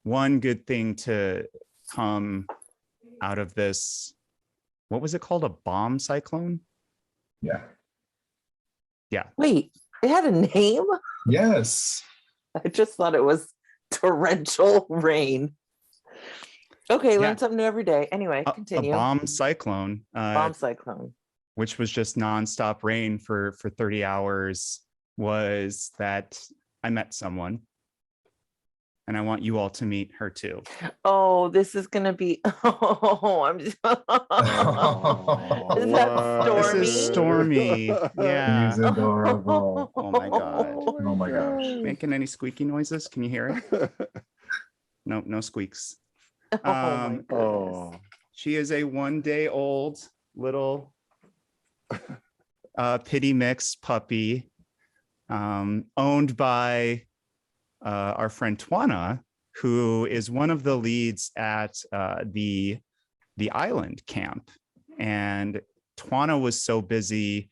one good thing to come out of this, what was it called? A bomb cyclone? Yeah. Wait, it had a name? Yes. I just thought it was torrential rain. Okay, learn Yeah. something new every day. Anyway, A continue. bomb cyclone, Bomb cyclone. which was just nonstop rain for 30 hours, was that I met someone. And I want you all to meet her too. Oh, this is gonna be. Oh, I'm just. Is that This Stormy? is Stormy. Yeah. He's adorable. Oh my God. Oh my gosh. Making any squeaky noises? Can you hear it? No squeaks. Oh my goodness. She is a 1-day-old little pity mix puppy, owned by our friend Twana, who is one of the leads at the island camp. And Twana was so busy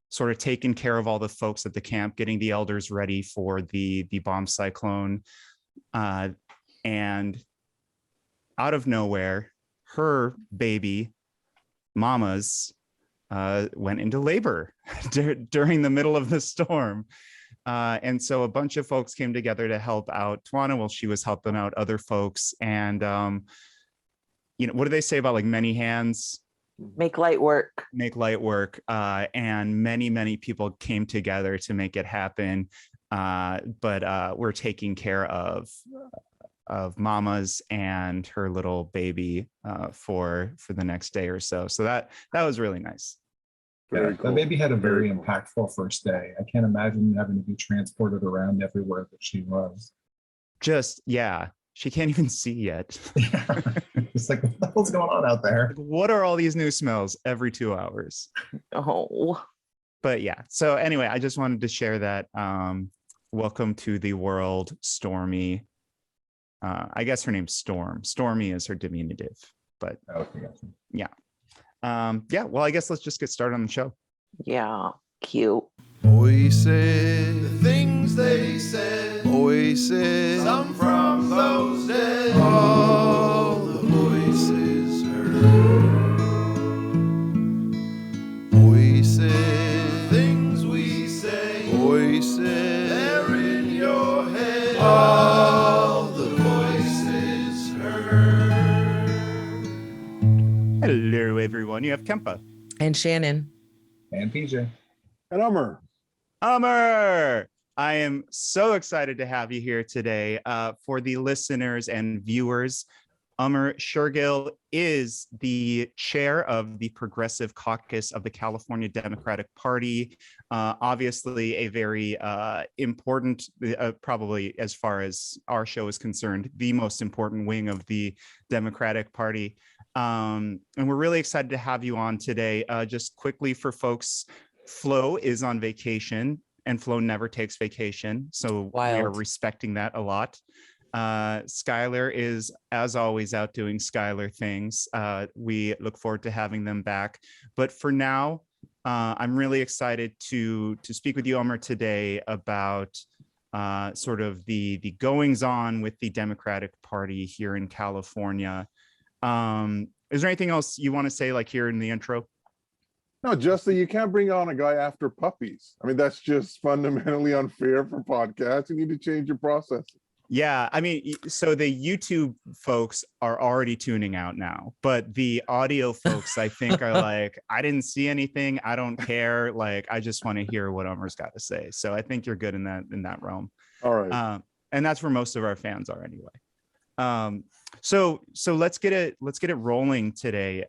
sort of taking care of all the folks at the camp, getting the elders ready for the bomb cyclone. And out of nowhere, her baby, Mama's, went into labor during the middle of the storm. And so a bunch of folks came together to help out Twana while she was helping out other folks. And, what do they say about like many hands? Make light work. Make light work. And many people came together to make it happen. But we're taking care of Mama's and her little baby for the next day or so. So that was really nice. Yeah, that baby had a very impactful first day. I can't imagine having to be transported around everywhere that she was. She can't even see yet. Yeah. It's like, what the hell's going on out there? What are all these new smells every 2 hours? Oh. But yeah, so anyway, I just wanted to share that. Welcome to the world, Stormy. I guess her name's Storm. Stormy is her diminutive, but Okay, gotcha. yeah. Well, I guess let's just get started on the show. Yeah, cute. Voices, the things they said, voices, some from those dead, all the voices heard. Voices, things we say, voices, they're in your head, all the voices heard. Hello, everyone. You have Kempa. And Shannon. And PJ. And Amar. I am so excited to have you here today. For the listeners and viewers, Amar Shergill is the chair of the Progressive Caucus of the California Democratic Party. Obviously, a very important, probably as far as our show is concerned, the most important wing of the Democratic Party. And we're really excited to have you on today. Just quickly for folks, Flo is on vacation, and Flo never takes vacation, so we are respecting that a lot. Skylar is, as always, out doing Skylar things. We look forward to having them back. But for now, I'm really excited to speak with you, Amar, today about sort of the goings on with the Democratic Party here in California. Is there anything else you want to say, like here in the intro? No, just that you can't bring on a guy after puppies. I mean, that's just fundamentally unfair for podcasts. You need to change your process. Yeah, I mean, so the YouTube folks are already tuning out now, but the audio folks, I think, are like, I didn't see anything. I don't care. Like, I just want to hear what Amar's got to say. So I think you're good in that realm. All right. And that's where most of our fans are anyway. So let's get it rolling today.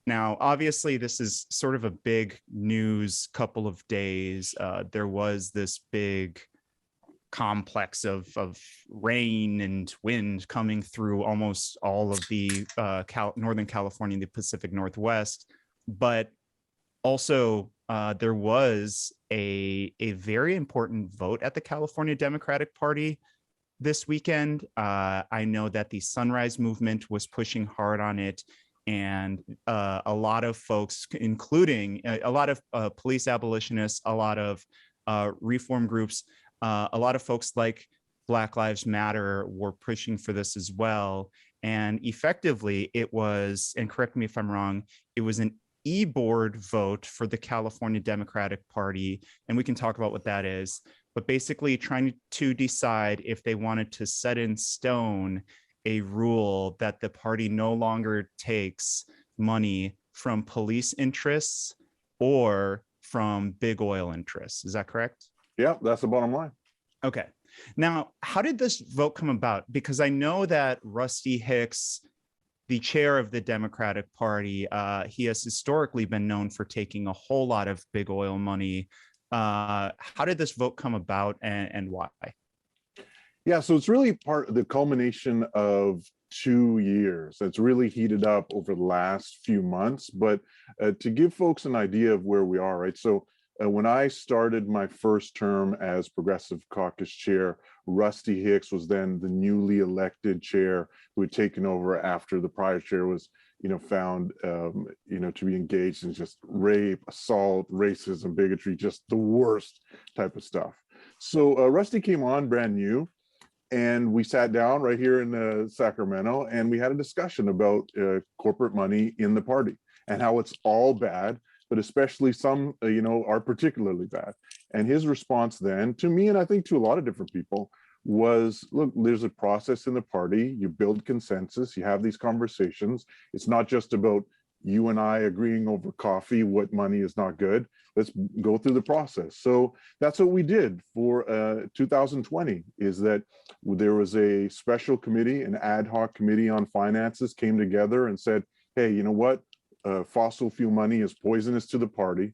Now, obviously, this is sort of a big news couple of days. There was this big complex of rain and wind coming through almost all of the Northern California and the Pacific Northwest. But also, there was a very important vote at the California Democratic Party this weekend. I know that the Sunrise Movement was pushing hard on it. And a lot of folks, including a lot of police abolitionists, a lot of reform groups, a lot of folks like Black Lives Matter were pushing for this as well. And effectively, it was, and correct me if I'm wrong, it was an e-board vote for the California Democratic Party. And we can talk about what that is, but basically trying to decide if they wanted to set in stone a rule that the party no longer takes money from police interests or from big oil interests. Is that correct? Yeah, that's the bottom line. Okay. Now, how did this vote come about? Because I know that Rusty Hicks, the chair of the Democratic Party, he has historically been known for taking a whole lot of big oil money. How did this vote come about, and why? Yeah, so it's really part of the culmination of 2 years. It's really heated up over the last few months. But to give folks an idea of where we are, right? So when I started my first term as Progressive Caucus chair, Rusty Hicks was then the newly elected chair who had taken over after the prior chair was, found, to be engaged in just rape, assault, racism, bigotry, just the worst type of stuff. So Rusty came on brand new, and we sat down right here in Sacramento, and we had a discussion about corporate money in the party and how it's all bad, but especially some, are particularly bad. And his response then to me, and I think to a lot of different people, was, look, there's a process in the party. You build consensus, you have these conversations. It's not just about you and I agreeing over coffee what money is not good. Let's go through the process. So that's what we did for 2020, is that there was a special committee, an ad hoc committee on finances came together and said, hey, you know what? Fossil fuel money is poisonous to the party,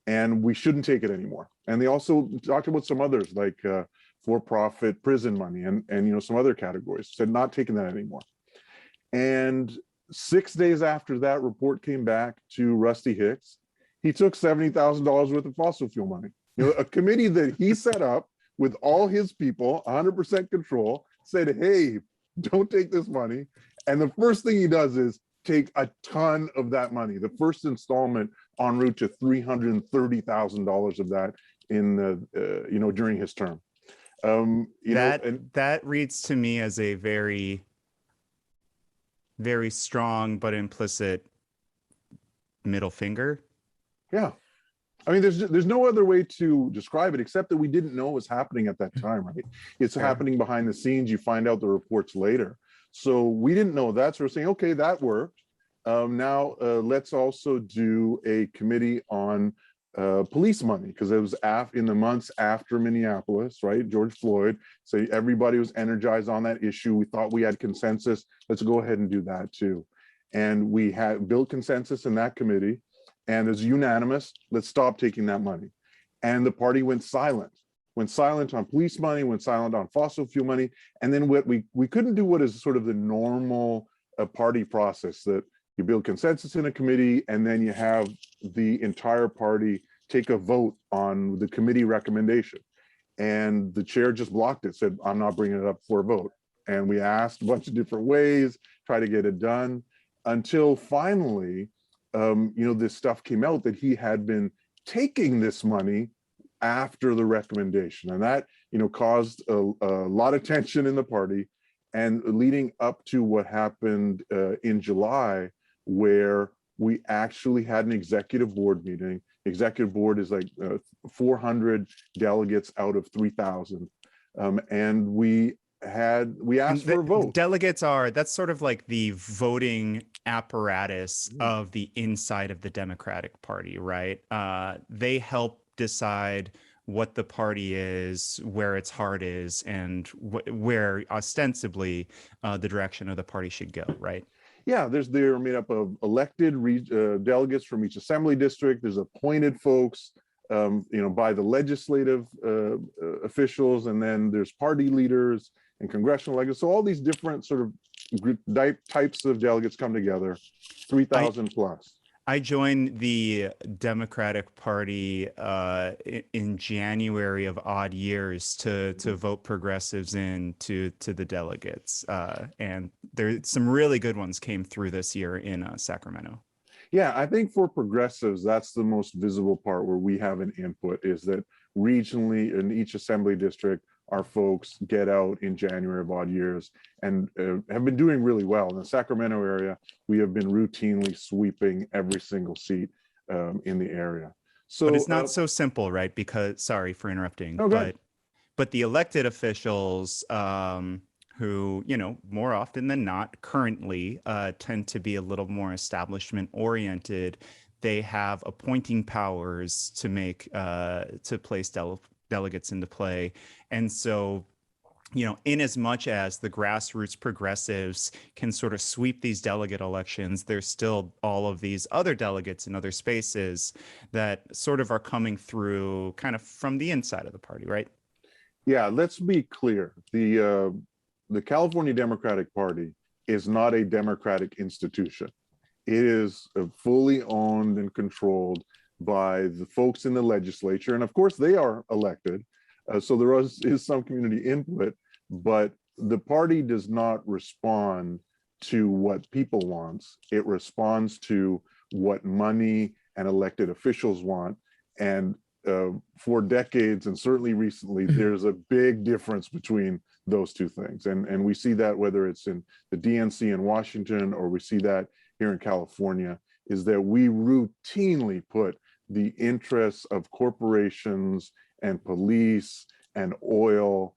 and we shouldn't take it anymore. And they also talked about some others, like for-profit prison money and some other categories, said not taking that anymore. And 6 days after that report came back to Rusty Hicks, he took $70,000 worth of fossil fuel money. A committee that he set up with all his people, 100% control, said, hey, don't take this money. And the first thing he does is take a ton of that money. The first installment en route to $330,000 of that in during his term. That reads to me as a very, very strong but implicit middle finger. Yeah. I mean, there's no other way to describe it except that we didn't know it was happening at that time, right? It's happening behind the scenes. You find out the reports later. So we didn't know that. So we're saying, okay, that worked. Now let's also do a committee on police money, because it was in the months after Minneapolis, right? George Floyd. So everybody was energized on that issue. We thought we had consensus. Let's go ahead and do that too. And we had built consensus in that committee, and it's unanimous. Let's stop taking that money. And the party went silent on police money, went silent on fossil fuel money. And then what we couldn't do what is sort of the normal party process, that you build consensus in a committee and then you have the entire party take a vote on the committee recommendation. And the chair just blocked it, said, I'm not bringing it up for a vote. And we asked a bunch of different ways, try to get it done, until finally, this stuff came out that he had been taking this money after the recommendation. And that, caused a lot of tension in the party, and leading up to what happened in July, where we actually had an executive board meeting. Executive board is like 400 delegates out of 3,000. And we asked for a vote. Delegates that's sort of like the voting apparatus of the inside of the Democratic Party, right? They help decide what the party is, where its heart is, and where ostensibly the direction of the party should go, right? Yeah, they're made up of elected delegates from each assembly district. There's appointed folks, by the legislative officials, and then there's party leaders and congressional delegates. So all these different sort of types of delegates come together, 3,000 plus. I joined the Democratic Party in January of odd years to vote progressives into the delegates, and some really good ones came through this year in Sacramento. Yeah, I think for progressives, that's the most visible part where we have an input, is that regionally in each assembly district, our folks get out in January of odd years and have been doing really well. In the Sacramento area, we have been routinely sweeping every single seat in the area. So, but it's not so simple, right? Because, sorry for interrupting, okay. but the elected officials who, you know, more often than not currently tend to be a little more establishment oriented. They have appointing powers to make to place delegates into play. And so, you know, in as much as the grassroots progressives can sort of sweep these delegate elections, there's still all of these other delegates in other spaces that sort of are coming through kind of from the inside of the party, right? Yeah, let's be clear. The California Democratic Party is not a democratic institution. It is fully owned and controlled by the folks in the legislature. And of course, they are elected. So there is some community input, but the party does not respond to what people want. It responds to what money and elected officials want. And for decades, and certainly recently, there's a big difference between those two things. And we see that whether it's in the DNC in Washington or we see that here in California, is that we routinely put the interests of corporations and police and oil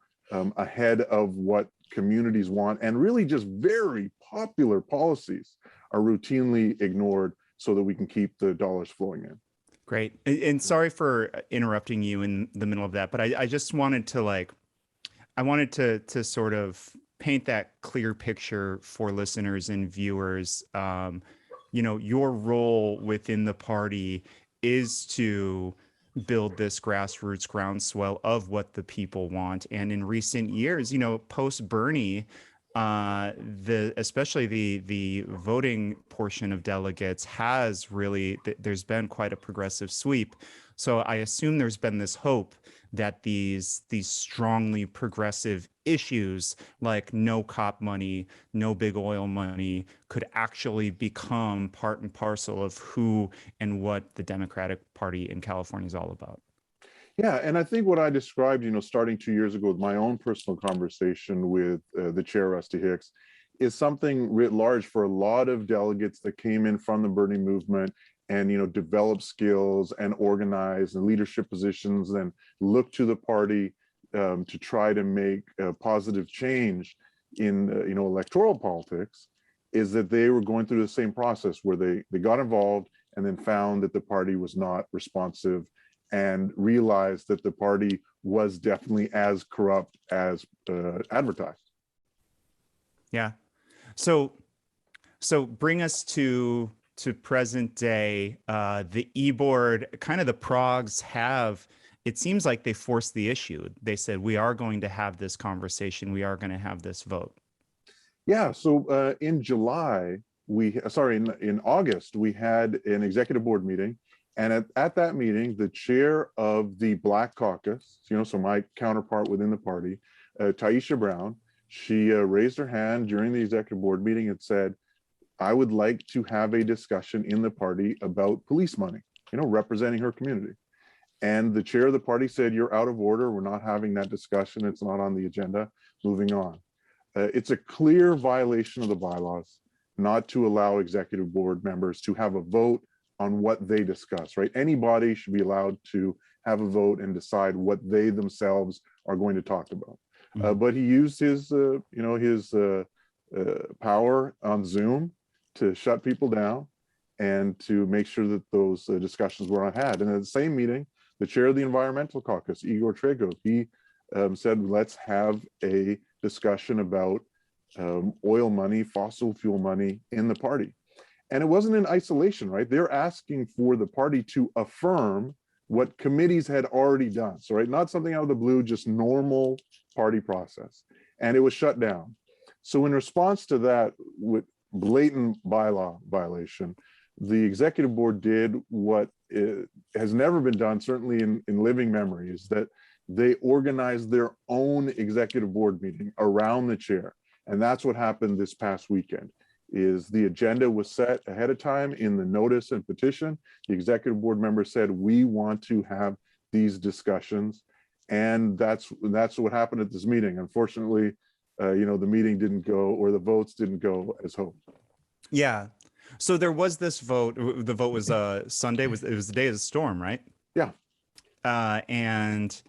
ahead of what communities want, and really just very popular policies are routinely ignored so that we can keep the dollars flowing in. Great. And sorry for interrupting you in the middle of that, but I just wanted to I wanted to sort of paint that clear picture for listeners and viewers. You know, your role within the party is to build this grassroots groundswell of what the people want. And in recent years, you know, post Bernie, especially the voting portion of delegates has really, there's been quite a progressive sweep. So I assume there's been this hope that these strongly progressive issues like no cop money, no big oil money could actually become part and parcel of who and what the Democratic Party in California is all about. Yeah, and I think what I described, you know, starting 2 years ago with my own personal conversation with the chair, Rusty Hicks, is something writ large for a lot of delegates that came in from the Bernie movement and, you know, developed skills and organized in leadership positions and look to the party to try to make a positive change in, you know, electoral politics, is that they were going through the same process where they got involved and then found that the party was not responsive and realized that the party was definitely as corrupt as advertised. Yeah. So bring us to present day. The e-board, kind of the progs have, it seems like they forced the issue. They said, we are going to have this conversation. We are going to have this vote. Yeah. So in August, we had an executive board meeting. And at that meeting, the chair of the Black Caucus, you know, so my counterpart within the party, Taisha Brown, she raised her hand during the executive board meeting and said, I would like to have a discussion in the party about police money, you know, representing her community. And the chair of the party said, you're out of order. We're not having that discussion. It's not on the agenda. Moving on. It's a clear violation of the bylaws not to allow executive board members to have a vote on what they discuss, right? Anybody should be allowed to have a vote and decide what they themselves are going to talk about. Mm-hmm. But he used his, you know, his power on Zoom to shut people down and to make sure that those discussions were not had. And at the same meeting, the chair of the Environmental Caucus, Igor Trego, he said, let's have a discussion about oil money, fossil fuel money in the party. And it wasn't in isolation, right? They're asking for the party to affirm what committees had already done. So, right, not something out of the blue, just normal party process. And it was shut down. So in response to that, with blatant bylaw violation, the executive board did what has never been done, certainly in living memory, is that they organized their own executive board meeting around the chair. And that's what happened this past weekend. Is the agenda was set ahead of time in the notice and petition. The executive board member said, we want to have these discussions. And that's what happened at this meeting. Unfortunately, the meeting didn't go, or the votes didn't go as hoped. Yeah. So there was this vote. The vote was Sunday. It was the day of the storm, right? Yeah. And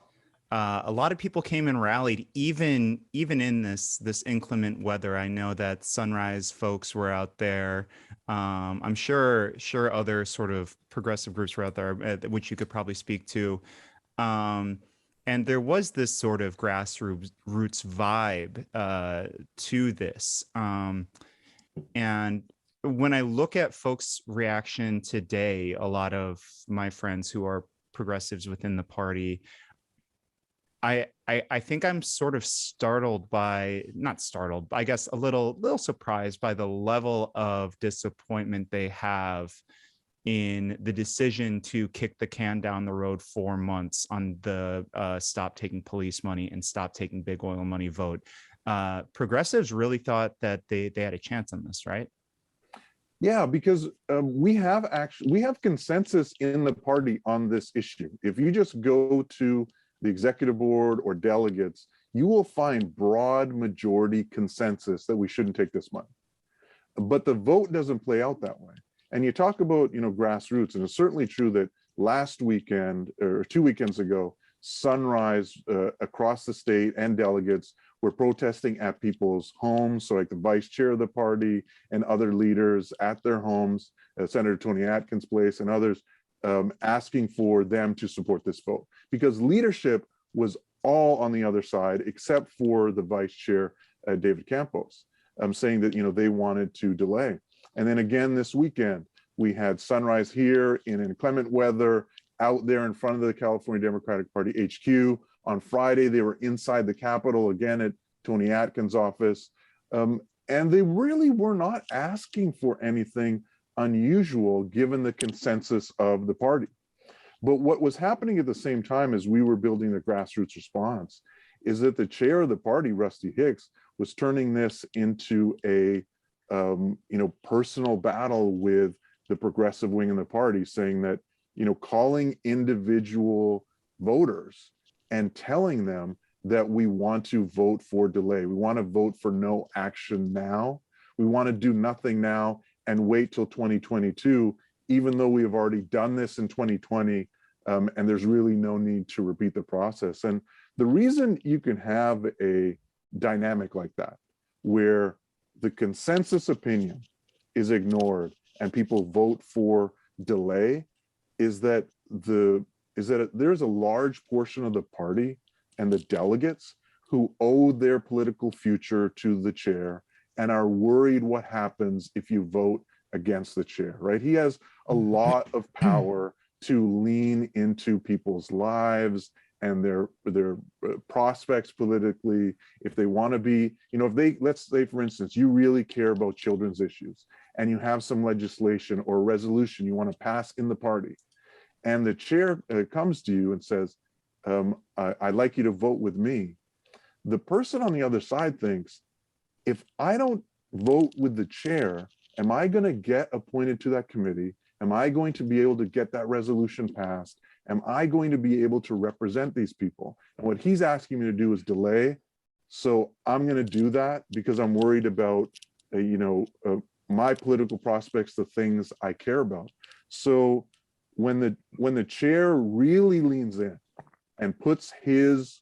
a lot of people came and rallied, even in this inclement weather. I know that Sunrise folks were out there. I'm sure other sort of progressive groups were out there, which you could probably speak to. And there was this sort of grassroots vibe to this. And when I look at folks' reaction today, a lot of my friends who are progressives within the party, I think I'm sort of startled by, not startled, I guess a little surprised by the level of disappointment they have in the decision to kick the can down the road 4 months on the stop taking police money and stop taking big oil money vote. Progressives really thought that they had a chance on this, right? Yeah, because we have consensus in the party on this issue. If you just go to the executive board or delegates, you will find broad majority consensus that we shouldn't take this money. But the vote doesn't play out that way. And you talk about, grassroots, and it's certainly true that last weekend or 2 weekends ago, Sunrise across the state and delegates were protesting at people's homes. So like the vice chair of the party and other leaders at their homes, Senator Tony Atkins' place and others, asking for them to support this vote, because leadership was all on the other side, except for the vice chair, David Campos, saying that, they wanted to delay. And then again this weekend, we had Sunrise here in inclement weather out there in front of the California Democratic Party HQ. On Friday, they were inside the Capitol again at Tony Atkins' office. And they really were not asking for anything unusual given the consensus of the party. But what was happening at the same time as we were building the grassroots response is that the chair of the party, Rusty Hicks, was turning this into a personal battle with the progressive wing in the party, saying that, calling individual voters and telling them that we want to vote for delay. We want to vote for no action now. We want to do nothing now and wait till 2022, even though we have already done this in 2020, and there's really no need to repeat the process. And the reason you can have a dynamic like that, where the consensus opinion is ignored and people vote for delay, is that there's a large portion of the party and the delegates who owe their political future to the chair and are worried what happens if you vote against the chair, right? He has a lot of power to lean into people's lives and their prospects politically. If they want to be, let's say, for instance, you really care about children's issues and you have some legislation or resolution you want to pass in the party, and the chair comes to you and says, I'd like you to vote with me. The person on the other side thinks, if I don't vote with the chair, am I going to get appointed to that committee? Am I going to be able to get that resolution passed? Am I going to be able to represent these people? And what he's asking me to do is delay. So I'm going to do that because I'm worried about, my political prospects, the things I care about. So when the chair really leans in and puts his,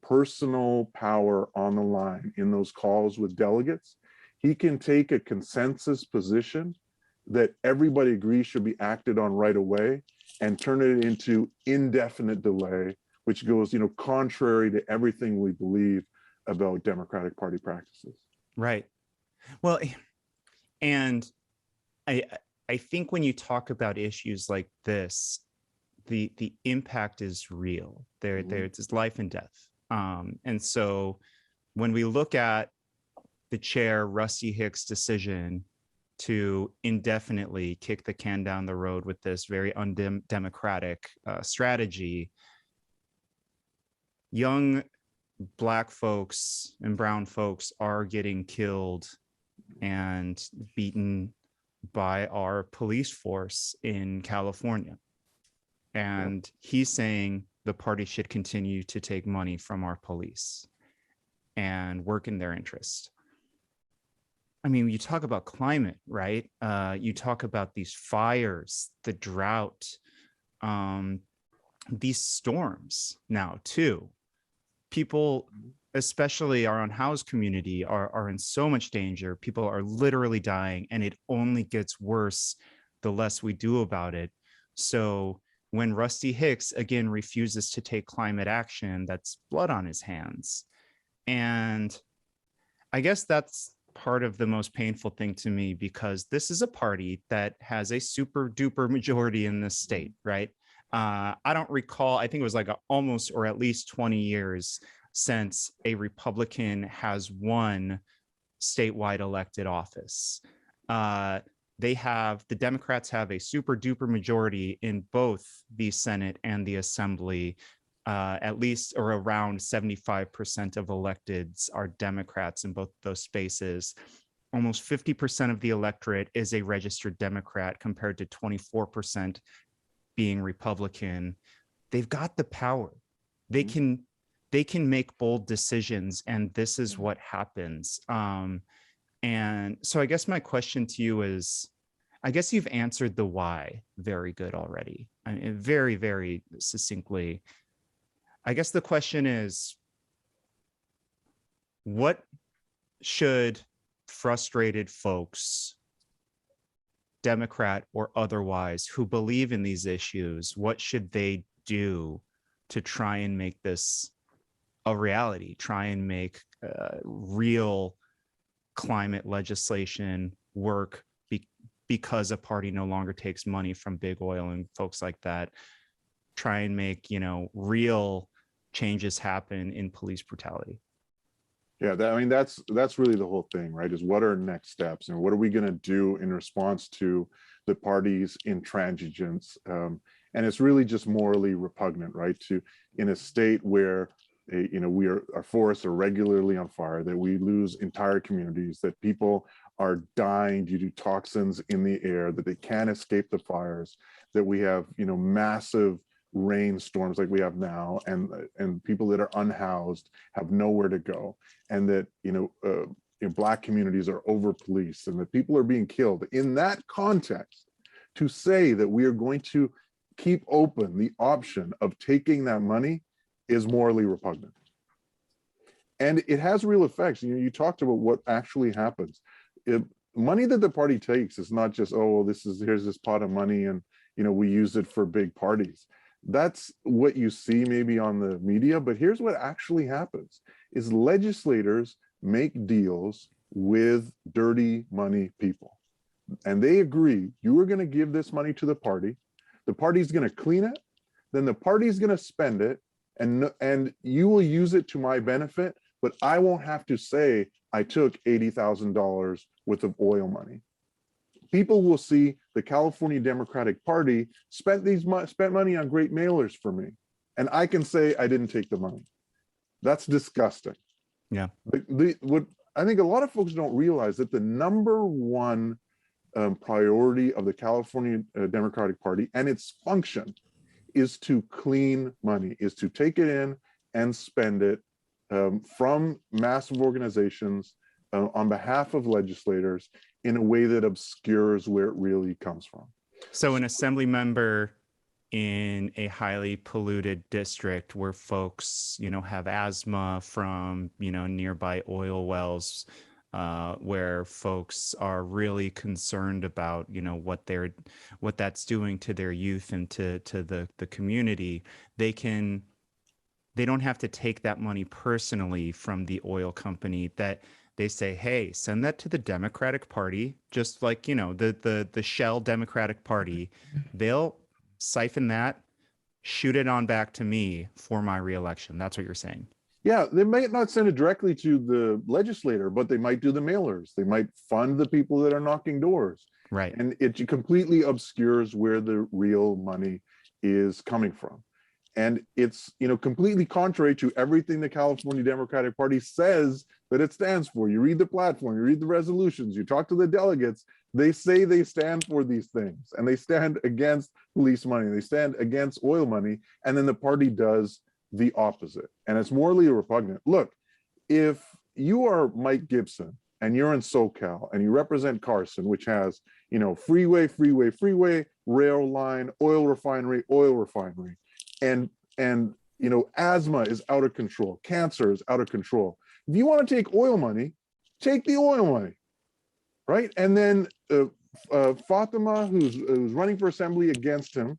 personal power on the line in those calls with delegates, he can take a consensus position that everybody agrees should be acted on right away and turn it into indefinite delay, which goes, contrary to everything we believe about Democratic Party practices. Right. Well, and I think when you talk about issues like this, the impact is real. There's life and death. And so when we look at the chair, Rusty Hicks' decision to indefinitely kick the can down the road with this very undemocratic strategy, young Black folks and brown folks are getting killed and beaten by our police force in California. And he's saying, the party should continue to take money from our police and work in their interest. I mean, you talk about climate, right? You talk about these fires, the drought, these storms now too. People, especially our unhoused community, are in so much danger. People are literally dying, and it only gets worse the less we do about it. So when Rusty Hicks again refuses to take climate action, that's blood on his hands. And I guess that's part of the most painful thing to me, because this is a party that has a super duper majority in this state, right? I don't recall, I think it was like almost or at least 20 years since a Republican has won statewide elected office. The Democrats have a super duper majority in both the Senate and the Assembly. At least or around 75% of electeds are Democrats in both those spaces. Almost 50% of the electorate is a registered Democrat compared to 24% being Republican. They've got the power. They can make bold decisions, and this is what happens. And so I guess my question to you is, I guess you've answered the why very good already. I mean, very, very succinctly. I guess the question is, what should frustrated folks, Democrat or otherwise, who believe in these issues, what should they do to try and make this a reality, try and make real climate legislation work because a party no longer takes money from big oil and folks like that, try and make, real changes happen in police brutality? Yeah, I mean, that's really the whole thing, right? Is what are next steps, and what are we going to do in response to the party's intransigence? And it's really just morally repugnant, right? To in a state where our forests are regularly on fire, that we lose entire communities, that people are dying due to toxins in the air, that they can't escape the fires, that we have massive rainstorms like we have now, and people that are unhoused have nowhere to go, and that Black communities are over policed, and that people are being killed. In that context, to say that we are going to keep open the option of taking that money is morally repugnant, and it has real effects. You talked about what actually happens. Money that the party takes is not just, oh, well, here's this pot of money, and we use it for big parties. That's what you see maybe on the media, but here's what actually happens: is legislators make deals with dirty money people, and they agree, you are going to give this money to the party's going to clean it, then the party's going to spend it, and you will use it to my benefit, but I won't have to say I took $80,000 worth of oil money. People will see the California Democratic Party spent money on great mailers for me, and I can say I didn't take the money. That's disgusting. Yeah. What I think a lot of folks don't realize, that the number one priority of the California Democratic Party and its function is to clean money, is to take it in and spend it from massive organizations on behalf of legislators in a way that obscures where it really comes from. So an assembly member in a highly polluted district where folks, have asthma from, nearby oil wells, where folks are really concerned about, what that's doing to their youth and to the community, they don't have to take that money personally from the oil company. That they say, hey, send that to the Democratic Party, just like, the Shell Democratic Party. They'll siphon that, shoot it on back to me for my reelection. That's what you're saying. Yeah, they might not send it directly to the legislator, but they might do the mailers. They might fund the people that are knocking doors. Right. And it completely obscures where the real money is coming from. And it's, completely contrary to everything the California Democratic Party says that it stands for. You read the platform, you read the resolutions, you talk to the delegates, they say they stand for these things, and they stand against police money, they stand against oil money, and then the party does the opposite. And it's morally repugnant. Look, if you are Mike Gibson and you're in SoCal and you represent Carson, which has, freeway, rail line, oil refinery, and asthma is out of control, cancer is out of control. If you want to take oil money, take the oil money, right? And then Fatima, who's running for assembly against him,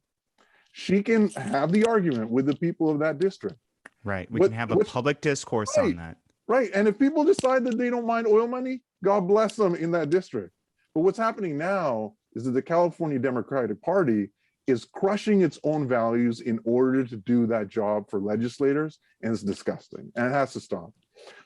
she can have the argument with the people of that district. Right. We can have a public discourse on that. Right. And if people decide that they don't mind oil money, God bless them in that district. But what's happening now is that the California Democratic Party is crushing its own values in order to do that job for legislators, and it's disgusting, and it has to stop.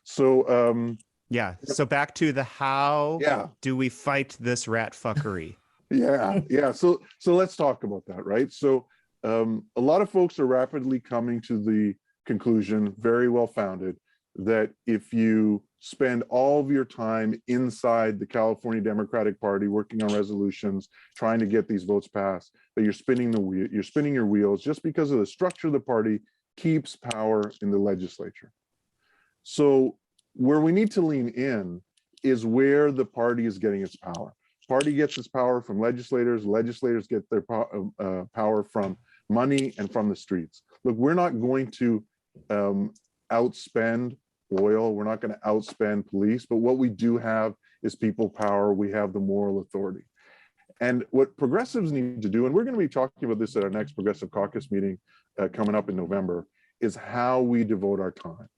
So yeah. So back to the how do we fight this rat fuckery? Yeah. So let's talk about that, right? So a lot of folks are rapidly coming to the conclusion, very well founded, that if you spend all of your time inside the California Democratic Party working on resolutions, trying to get these votes passed, that you're spinning your wheels just because of the structure of the party keeps power in the legislature. So where we need to lean in is where the party is getting its power. Party gets its power from legislators. Legislators get their power from money and from the streets. Look, we're not going to outspend oil. We're not going to outspend police, but what we do have is people power. We have the moral authority. And what progressives need to do, and we're going to be talking about this at our next Progressive Caucus meeting coming up in November, is how we devote our time.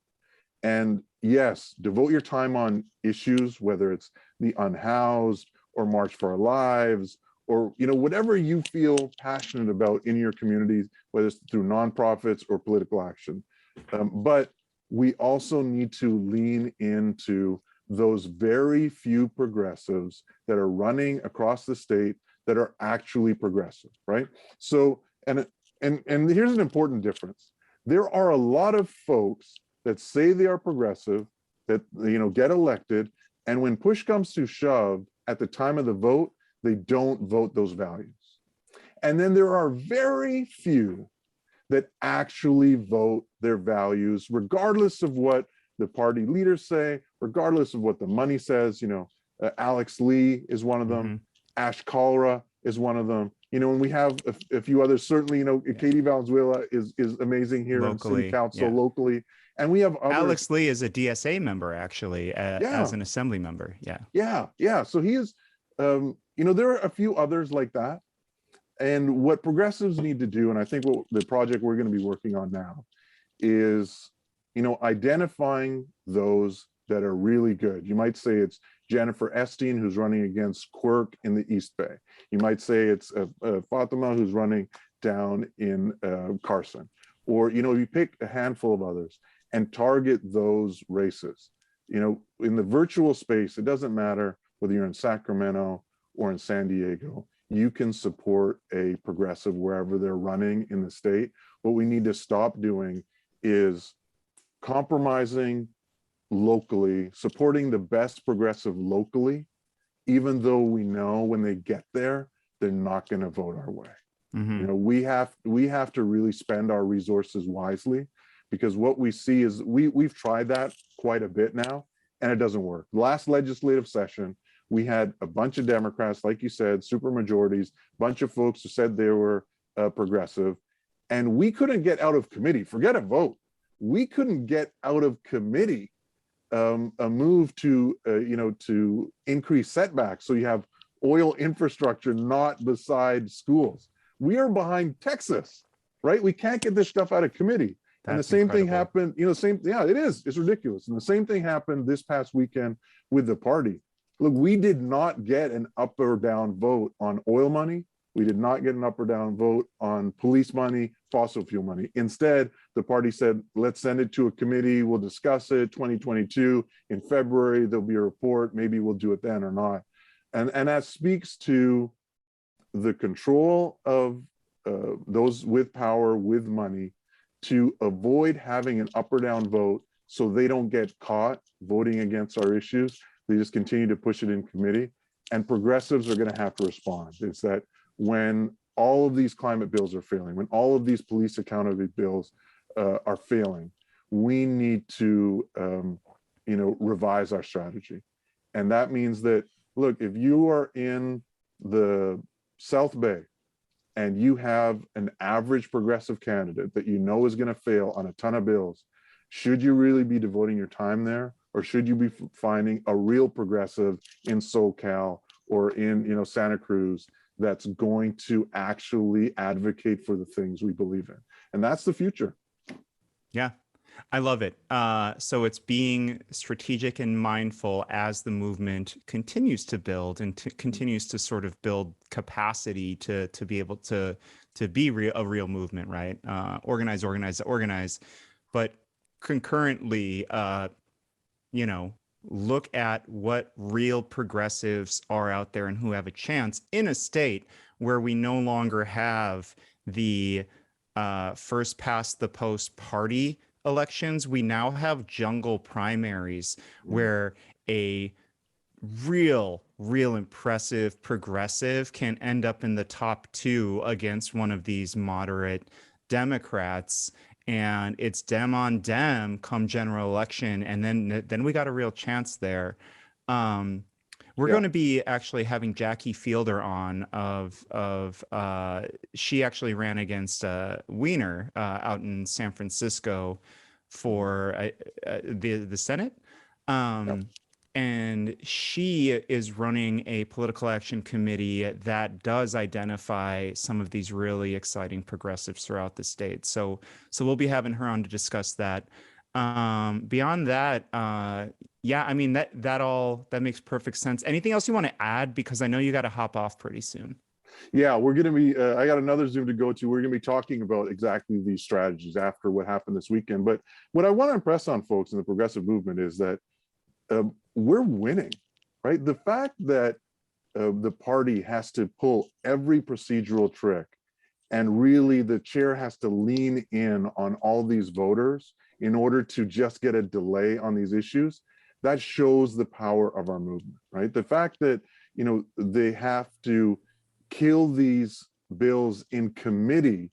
And yes, devote your time on issues, whether it's the unhoused or March for Our Lives, or whatever you feel passionate about in your communities, whether it's through nonprofits or political action. But we also need to lean into those very few progressives that are running across the state that are actually progressive, right? So, and here's an important difference. There are a lot of folks that say they are progressive, that get elected, and when push comes to shove at the time of the vote, they don't vote those values. And then there are very few that actually vote their values, regardless of what the party leaders say, regardless of what the money says. Alex Lee is one of them. Ash Kalra is one of them. And we have a few others. Certainly, Katie Valenzuela is amazing here locally, in city council locally. And we have others. Alex Lee is a DSA member, actually, as an assembly member. Yeah. So he is, there are a few others like that. And what progressives need to do, and I think what the project we're going to be working on now is, identifying those that are really good. You might say it's Jennifer Estienne, who's running against Quirk in the East Bay. You might say it's Fatima, who's running down in Carson. Or, you pick a handful of others and target those races. In the virtual space, it doesn't matter whether you're in Sacramento or in San Diego. You can support a progressive wherever they're running in the state. What we need to stop doing is compromising locally, supporting the best progressive locally, even though we know when they get there, they're not going to vote our way. We have to really spend our resources wisely, because what we see is we've tried that quite a bit now, and it doesn't work. Last legislative session, we had a bunch of Democrats, like you said, super majorities, bunch of folks who said they were progressive, and we couldn't get out of committee, forget a vote. We couldn't get out of committee a move to, to increase setbacks. So you have oil infrastructure not beside schools. We are behind Texas, right? We can't get this stuff out of committee. And the same thing happened, it is, it's ridiculous. And the same thing happened this past weekend with the party. Look, we did not get an up or down vote on oil money. We did not get an up or down vote on police money, fossil fuel money. Instead, the party said, let's send it to a committee. We'll discuss it 2022 in February. There'll be a report. Maybe we'll do it then or not. And that speaks to the control of those with power, with money, to avoid having an up or down vote so they don't get caught voting against our issues. They just continue to push it in committee, and progressives are going to have to respond. It's that when all of these climate bills are failing, when all of these police accountability bills are failing, we need to revise our strategy. And that means that, look, if you are in the South Bay and you have an average progressive candidate that you know is going to fail on a ton of bills, should you really be devoting your time there? Or should you be finding a real progressive in SoCal or in Santa Cruz that's going to actually advocate for the things we believe in? And that's the future. Yeah, I love it. So it's being strategic and mindful as the movement continues to build and continues to sort of build capacity to be able to be a real movement, right? Organize. But concurrently, look at what real progressives are out there and who have a chance in a state where we no longer have the first past the post party elections. We now have jungle primaries where a real impressive progressive can end up in the top 2 against one of these moderate Democrats. And it's dem on dem come general election, and then we got a real chance there. We're going to be actually having Jackie Fielder on she actually ran against Wiener out in San Francisco for the Senate. And she is running a political action committee that does identify some of these really exciting progressives throughout the state. So we'll be having her on to discuss that. Beyond that, that makes perfect sense. Anything else you want to add? Because I know you got to hop off pretty soon. Yeah, we're going to be, I got another Zoom to go to. We're going to be talking about exactly these strategies after what happened this weekend. But what I want to impress on folks in the progressive movement is that we're winning, right? The fact that the party has to pull every procedural trick and really the chair has to lean in on all these voters in order to just get a delay on these issues, that shows the power of our movement, right? The fact that, they have to kill these bills in committee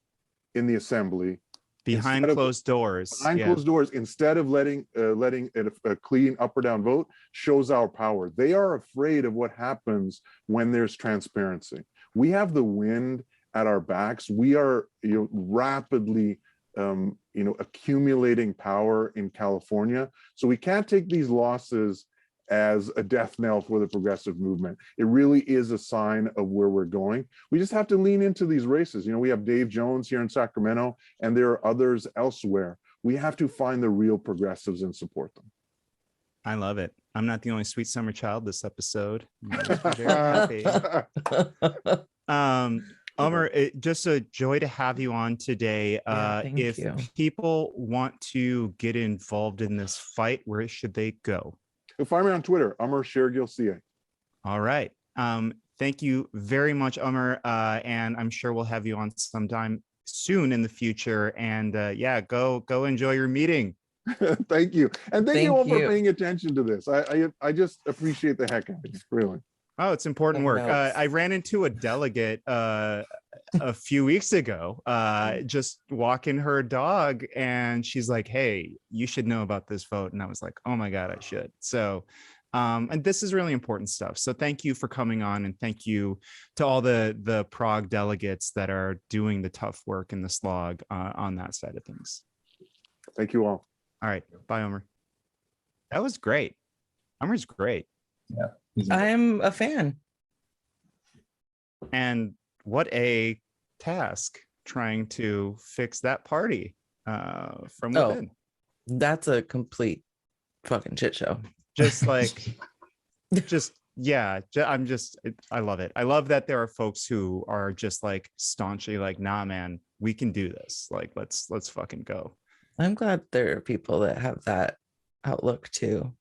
in the assembly behind closed doors. Closed doors, instead of letting a clean up or down vote, shows our power. They are afraid of what happens when there's transparency. We have the wind at our backs. We are rapidly accumulating power in California. So we can't take these losses as a death knell for the progressive movement. It really is a sign of where we're going. We just have to lean into these races. We have Dave Jones here in Sacramento, and there are others elsewhere. We have to find the real progressives and support them. I love it. I'm not the only sweet summer child this episode. I'm very happy. Amar, just a joy to have you on today. If you. People want to get involved in this fight, where should they go? Find me on Twitter, Amar Shergill CA. All right. Thank you very much, Amar. And I'm sure we'll have you on sometime soon in the future. And go enjoy your meeting. Thank you. And thank you all for paying attention to this. I just appreciate the heck out of it, really. Oh, it's important work. I ran into a delegate a few weeks ago, just walking her dog, and she's like, "Hey, you should know about this vote." And I was like, "Oh my God, I should." So, and this is really important stuff. So thank you for coming on, and thank you to all the Prague delegates that are doing the tough work in the slog on that side of things. Thank you all. All right. Bye, Amar. That was great. Amar's great. Yeah. I'm a fan. And what a task trying to fix that party from within. That's a complete fucking shit show. Just like, I love it. I love that there are folks who are just like staunchly like, nah, man, we can do this. Like, let's fucking go. I'm glad there are people that have that outlook too.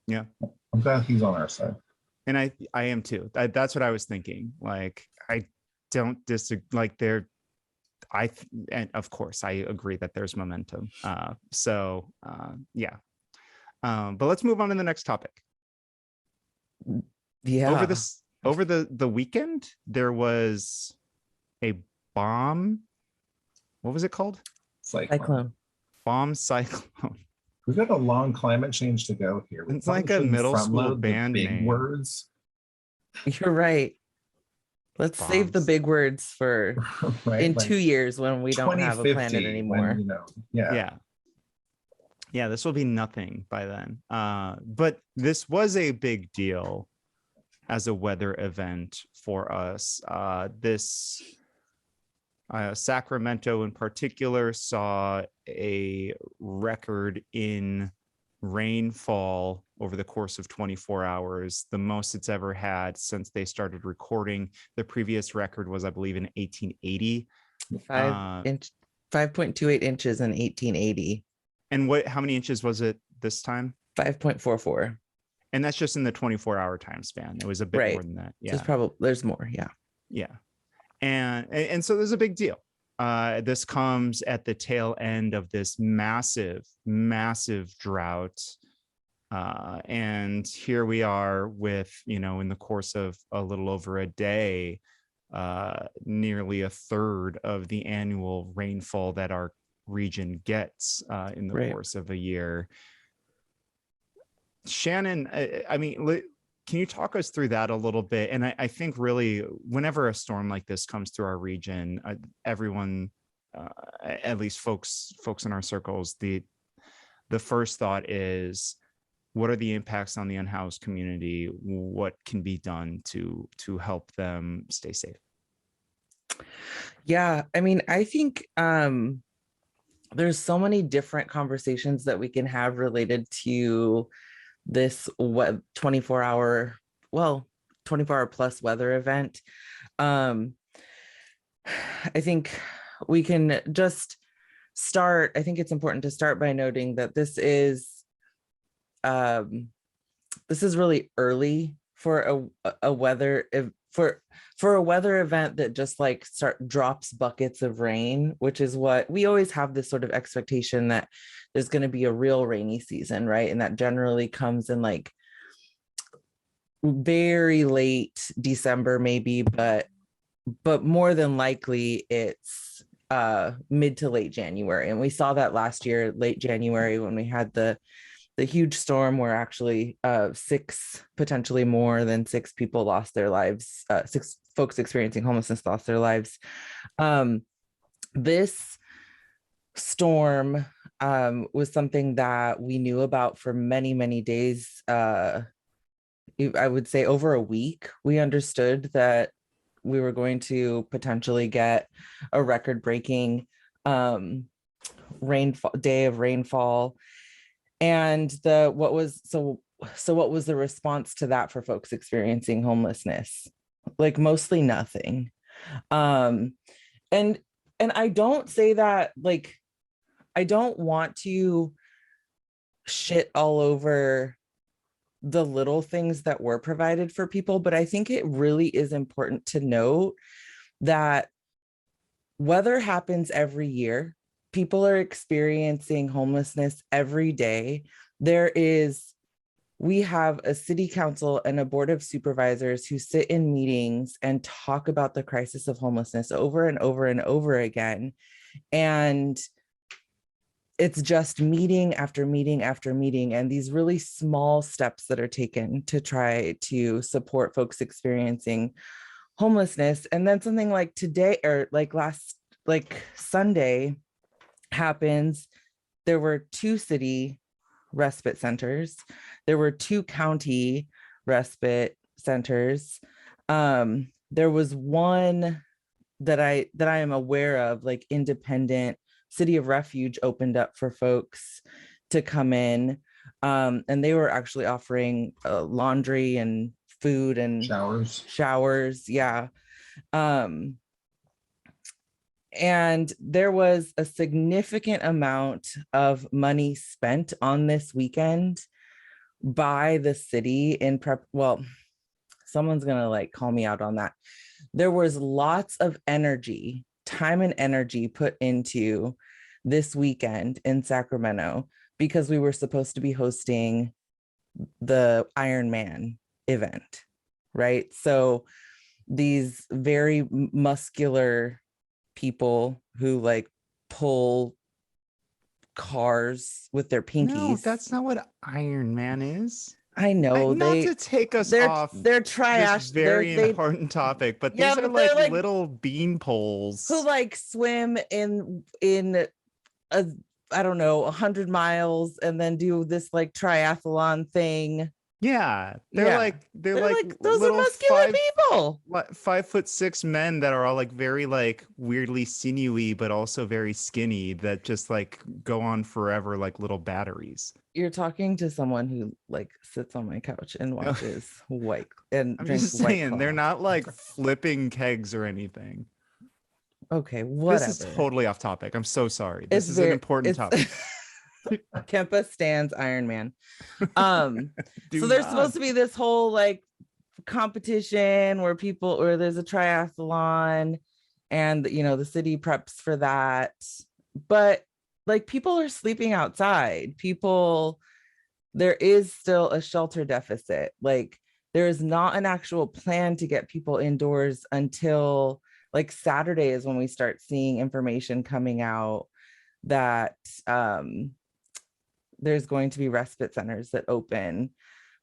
Yeah. I'm glad he's on our side. And I am too. That's what I was thinking. Like, I don't disagree. Like, and of course, I agree that there's momentum. Yeah. But let's move on to the next topic. Yeah. Over the weekend, there was a bomb. What was it called? Cyclone. Bomb cyclone. We've got a long climate change to go here. It's like a middle school front-load the band big name. words. You're right. Let's save the Bombs. big words for Right? in Like 2 years when we don't have a 2050, planet anymore. when, Yeah, this will be nothing by then. But this was a big deal as a weather event for us. Sacramento in particular saw a record in rainfall over the course of 24 hours, the most it's ever had since they started recording. The previous record was, I believe, in 1880. 5.28 inches in 1880. And how many inches was it this time? 5.44. And that's just in the 24-hour time span. It was a bit more than that. Yeah. There's more. Yeah. Yeah. And so there's a big deal. This comes at the tail end of this massive drought. And here we are with, in the course of a little over a day, nearly a third of the annual rainfall that our region gets in the course of a year. Shannon, I mean, can you talk us through that a little bit? And I think really whenever a storm like this comes through our region, everyone, at least folks in our circles, the first thought is, what are the impacts on the unhoused community? What can be done to help them stay safe? Yeah, I mean, I think there's so many different conversations that we can have related to this 24-hour plus weather event. I think we can just start. I think it's important to start by noting that this is really early for a weather for a weather event that just like drops buckets of rain, which is what we always have, this sort of expectation that there's going to be a real rainy season, right? And that generally comes in like very late December, maybe, but more than likely it's mid to late January. And we saw that last year, late January, when we had the huge storm where actually potentially more than six people lost their lives. 6 folks experiencing homelessness lost their lives. This storm was something that we knew about for many, many days. I would say over a week. We understood that we were going to potentially get a record-breaking day of rainfall. And what was the response to that for folks experiencing homelessness? Like mostly nothing. And I don't say that, like, I don't want to shit all over the little things that were provided for people, but I think it really is important to note that weather happens every year. People are experiencing homelessness every day. We have a city council and a board of supervisors who sit in meetings and talk about the crisis of homelessness over and over and over again. And it's just meeting after meeting after meeting, and these really small steps that are taken to try to support folks experiencing homelessness. And then something like today, or like Sunday happens. There were 2 city respite centers. There were 2 county respite centers. There was one that I am aware of, like independent City of Refuge opened up for folks to come in. And they were actually offering laundry and food and showers. Yeah. And there was a significant amount of money spent on this weekend by the city in prep. Well, someone's going to like call me out on that. There was lots of energy time and energy put into this weekend in Sacramento because we were supposed to be hosting the Iron Man event, right? So these very muscular people who like pull cars with their pinkies. No, that's not what Iron Man is. I know Not to take us they're off they're this triash very important topic, but Yeah, these are but they're like like- little bean poles. who like swim in a, I don't know, 100 miles and then do this like triathlon thing. Yeah, they're Yeah. like They're like those are little muscular people. 5'6" men that are all like very like weirdly sinewy, but also very skinny that just like go on forever like little batteries. You're talking to someone who like sits on my couch and watches white and I'm drinks just White saying they're Claw. not like flipping kegs or anything. Okay, whatever. This is totally off topic. I'm so sorry. This is an very- important topic. Kempa stands Iron Man. So Do there's not. supposed to be this whole like competition where there's a triathlon and you know the city preps for that, but like people are sleeping outside. There is still a shelter deficit. Like there is not an actual plan to get people indoors until like Saturday is when we start seeing information coming out that there's going to be respite centers that open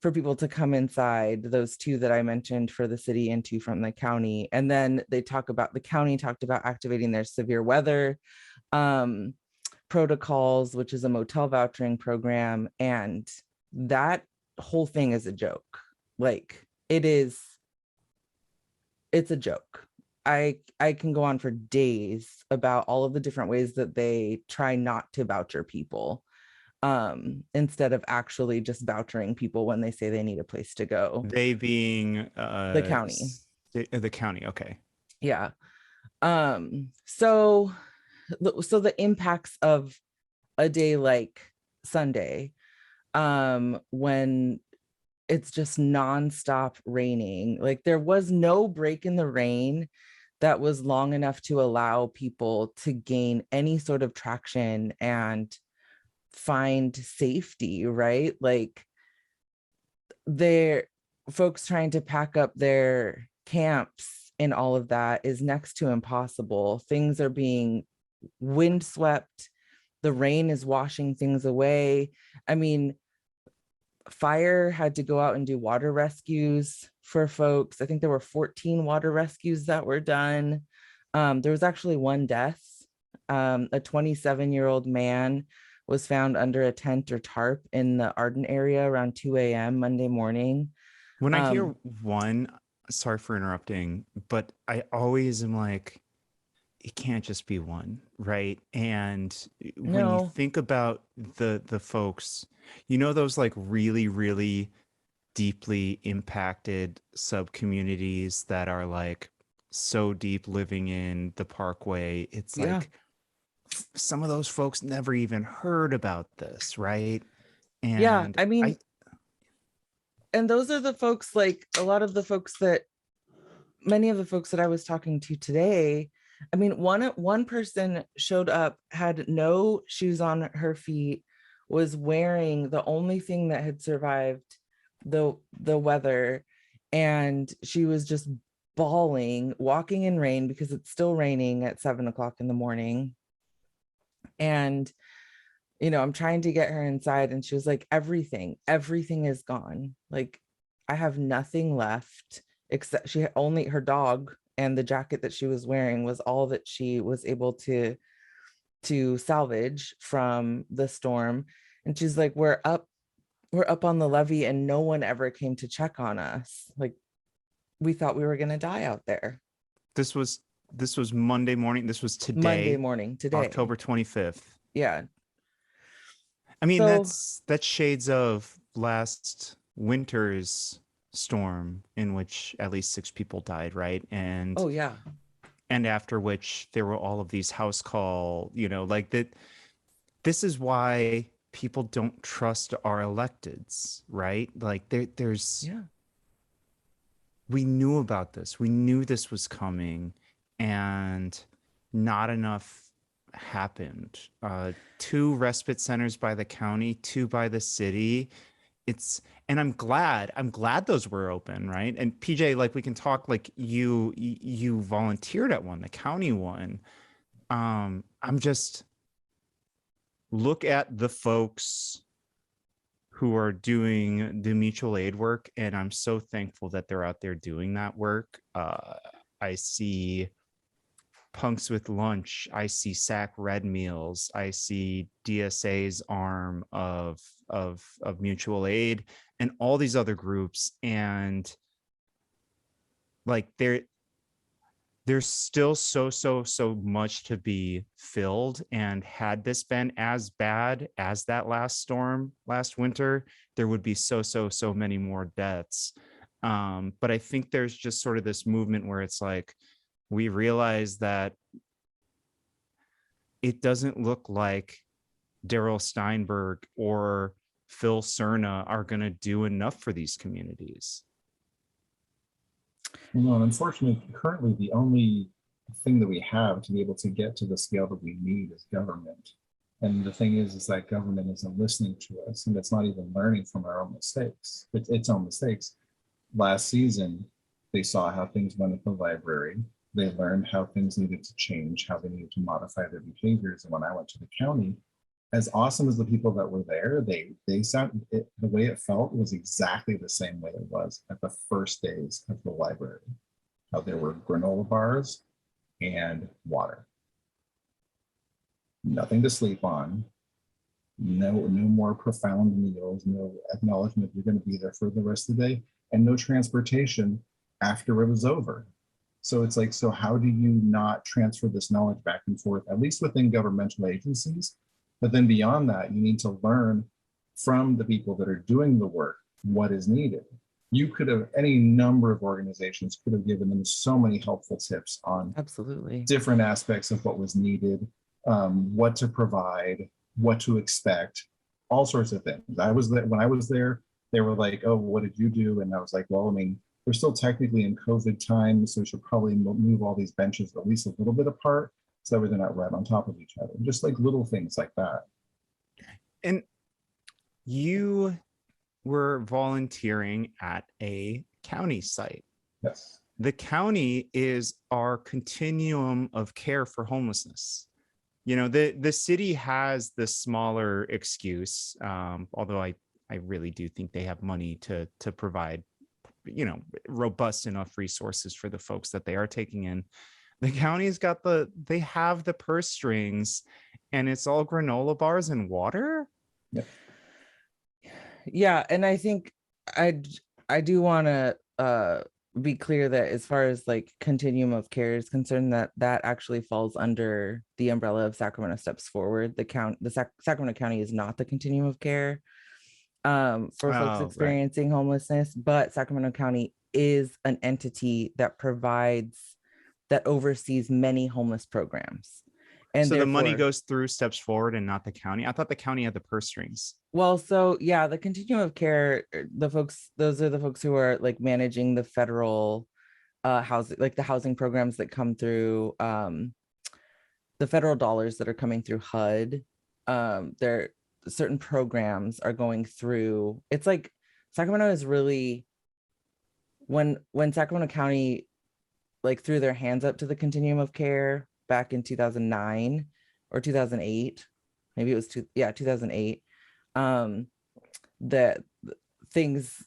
for people to come inside, those 2 that I mentioned for the city and 2 from the county. And then the county talked about activating their severe weather protocols, which is a motel vouchering program. And that whole thing is a joke. Like it's a joke. I can go on for days about all of the different ways that they try not to voucher people instead of actually just vouchering people when they say they need a place to go. They being The county. The county, okay. Yeah. So the impacts of a day like Sunday, when it's just nonstop raining, like there was no break in the rain that was long enough to allow people to gain any sort of traction and find safety, right? Like folks trying to pack up their camps and all of that is next to impossible. Things are being windswept. The rain is washing things away. I mean, fire had to go out and do water rescues for folks. I think there were 14 water rescues that were done. There was actually 1 death. A 27-year-old man was found under a tent or tarp in the Arden area around 2 a.m. Monday morning. When I hear one, sorry for interrupting, but I always am like, it can't just be one, right? And when you think about the folks, you know, those like really, really deeply impacted sub communities that are like so deep living in the Parkway, it's like some of those folks never even heard about this, right? And I mean, and those are the folks, like many of the folks that I was talking to today. I mean, one person showed up, had no shoes on her feet, was wearing the only thing that had survived the weather, and she was just bawling, walking in rain because it's still raining at 7 o'clock in the morning. And, you know, I'm trying to get her inside and she was like, everything is gone. Like, I have nothing left except her dog and the jacket that she was wearing was all that she was able to salvage from the storm. And she's like, we're up on the levee and no one ever came to check on us. Like, we thought we were going to die out there. This was Monday morning. This was today. Monday morning, today. October 25th. Yeah. I mean, that's shades of last winter's storm in which at least 6 people died, right? And oh yeah. And after which there were all of these house call, you know, like that. This is why people don't trust our electeds, right? Like there's we knew about this. We knew this was coming. And not enough happened. 2 respite centers by the county, 2 by the city. And I'm glad those were open, right? And PJ, like, we can talk, like, you volunteered at one, the county one. I'm just, look at the folks who are doing the mutual aid work, and I'm so thankful that they're out there doing that work. I see Punks with Lunch, I see SAC Red Meals, I see DSA's arm of mutual aid, and all these other groups, and like there's still so much to be filled. And had this been as bad as that last storm last winter, there would be so many more deaths. But I think there's just sort of this movement where it's like, we realize that it doesn't look like Daryl Steinberg or Phil Cerna are going to do enough for these communities. No, and unfortunately, currently the only thing that we have to be able to get to the scale that we need is government. And the thing is that government isn't listening to us, and it's not even learning from our own mistakes. It's its own mistakes. Last season, they saw how things went at the library. They learned how things needed to change, how they needed to modify their behaviors. And when I went to the county, as awesome as the people that were there, they sound it, the way it felt was exactly the same way it was at the first days of the library. How there were granola bars and water. Nothing to sleep on. No more profound meals, no acknowledgement you're going to be there for the rest of the day, and no transportation after it was over. So it's like, so how do you not transfer this knowledge back and forth, at least within governmental agencies? But then beyond that, you need to learn from the people that are doing the work what is needed. You could have, any number of organizations could have given them so many helpful tips on Absolutely different aspects of what was needed, what to provide, what to expect, all sorts of things. I was there when I was there. They were like, "Oh, what did you do?" And I was like, "Well, I mean, we're still technically in COVID time, so we should probably move all these benches at least a little bit apart, so that they're not right on top of each other." Just like little things like that. And you were volunteering at a county site. Yes. The county is our continuum of care for homelessness. You know, the city has the smaller excuse, although I really do think they have money to provide, you know, robust enough resources for the folks that they are taking in. The county's got they have the purse strings, and it's all granola bars and water. Yep. Yeah, and I think I do want to be clear that as far as like continuum of care is concerned, that actually falls under the umbrella of Sacramento Steps Forward. Sacramento County is not the continuum of care for folks experiencing homelessness, but Sacramento County is an entity that oversees many homeless programs. And so the money goes through Steps Forward and not the county. I thought the county had the purse strings. Well, so yeah, the continuum of care, those are the folks who are like managing the federal housing, like the housing programs that come through the federal dollars that are coming through HUD. There certain programs are going through. It's like Sacramento is really, when Sacramento County like threw their hands up to the continuum of care back in 2009 or 2008, maybe it was 2008, that things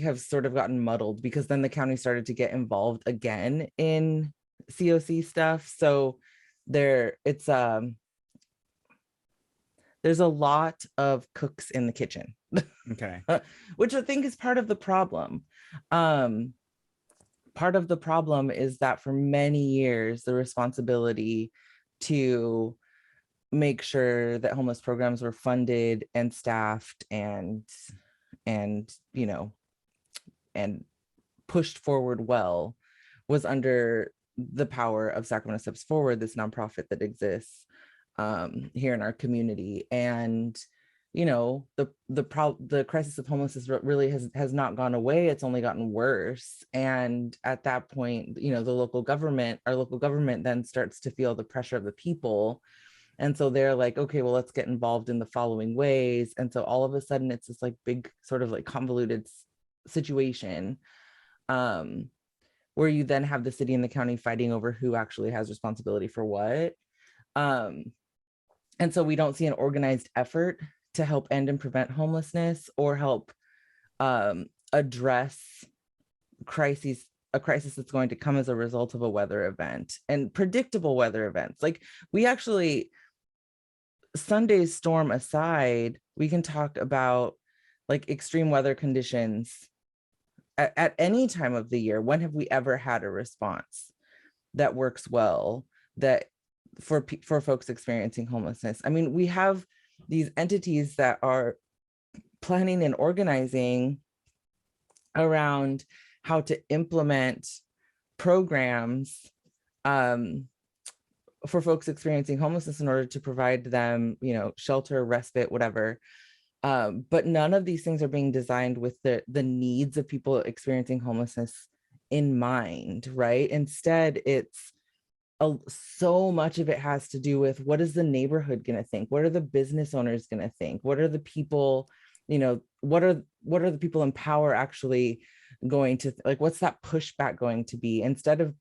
have sort of gotten muddled, because then the county started to get involved again in COC stuff. So there's a lot of cooks in the kitchen. Okay. Which I think is part of the problem. Part of the problem is that for many years, the responsibility to make sure that homeless programs were funded and staffed and you know, and pushed forward well was under the power of Sacramento Steps Forward, this nonprofit that exists here in our community. And the crisis of homelessness really has not gone away. It's only gotten worse. And at that point, the our local government then starts to feel the pressure of the people. And so they're like, okay, well, let's get involved in the following ways. And so all of a sudden it's this like big sort of like convoluted situation, where you then have the city and the county fighting over who actually has responsibility for what. And so we don't see an organized effort to help end and prevent homelessness or help address a crisis that's going to come as a result of a weather event and predictable weather events. Like Sunday's storm aside, we can talk about like extreme weather conditions at any time of the year. When have we ever had a response that works well that for folks experiencing homelessness? I mean, we have these entities that are planning and organizing around how to implement programs for folks experiencing homelessness in order to provide them, shelter, respite, whatever. But none of these things are being designed with the needs of people experiencing homelessness in mind, right? Instead, it's so much of it has to do with what is the neighborhood going to think? What are the business owners going to think? What are the people, what are the people in power actually going to, like, what's that pushback going to be? Instead of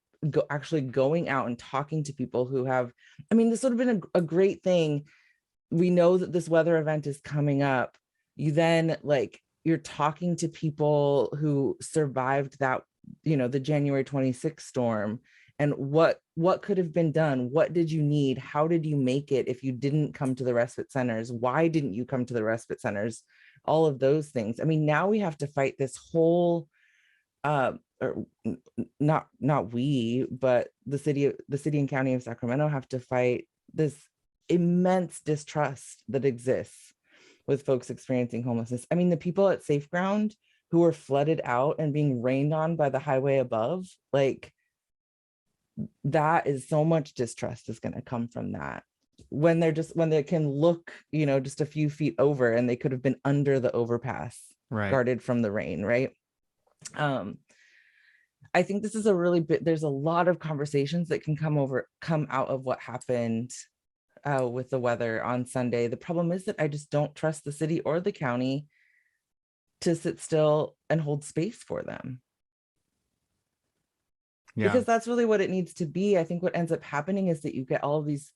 actually going out and talking to people who have, this would have been a great thing. We know that this weather event is coming up. You then you're talking to people who survived that, the January 26th storm, and what could have been done? What did you need? How did you make it if you didn't come to the respite centers? Why didn't you come to the respite centers? All of those things. Now we have to fight this whole, or not we, but the city and county of Sacramento have to fight this immense distrust that exists with folks experiencing homelessness. The people at Safe Ground who were flooded out and being rained on by the highway above, that is so much distrust is going to come from that. When they can look, just a few feet over, and they could have been under the overpass, right, guarded from the rain, right? I think this is there's a lot of conversations that can come out of what happened with the weather on Sunday. The problem is that I just don't trust the city or the county to sit still and hold space for them. Yeah. Because that's really what it needs to be. I think what ends up happening is that you get all of these,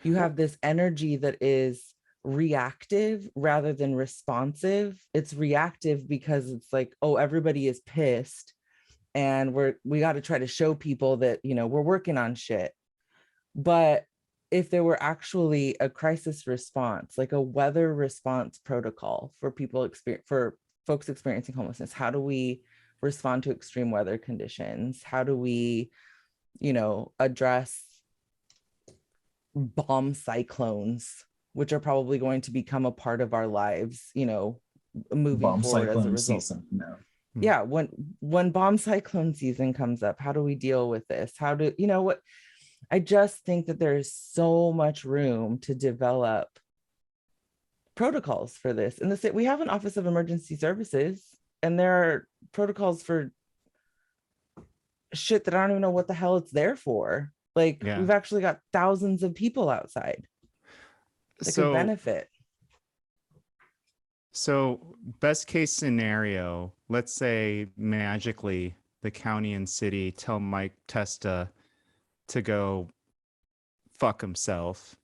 you have this energy that is reactive rather than responsive. It's reactive because it's like, oh, everybody is pissed and we got to try to show people that, we're working on shit. But if there were actually a crisis response, like a weather response protocol for folks experiencing homelessness, how do we respond to extreme weather conditions? How do we, address bomb cyclones, which are probably going to become a part of our lives, moving bomb forward as a result. Season, no. Yeah, when bomb cyclone season comes up, how do we deal with this? I just think that there's so much room to develop protocols for this. And we have an Office of Emergency Services, and there are protocols for shit that I don't even know what the hell it's there for. We've actually got thousands of people outside that could benefit. So best case scenario, let's say magically the county and city tell Mike Testa to go fuck himself.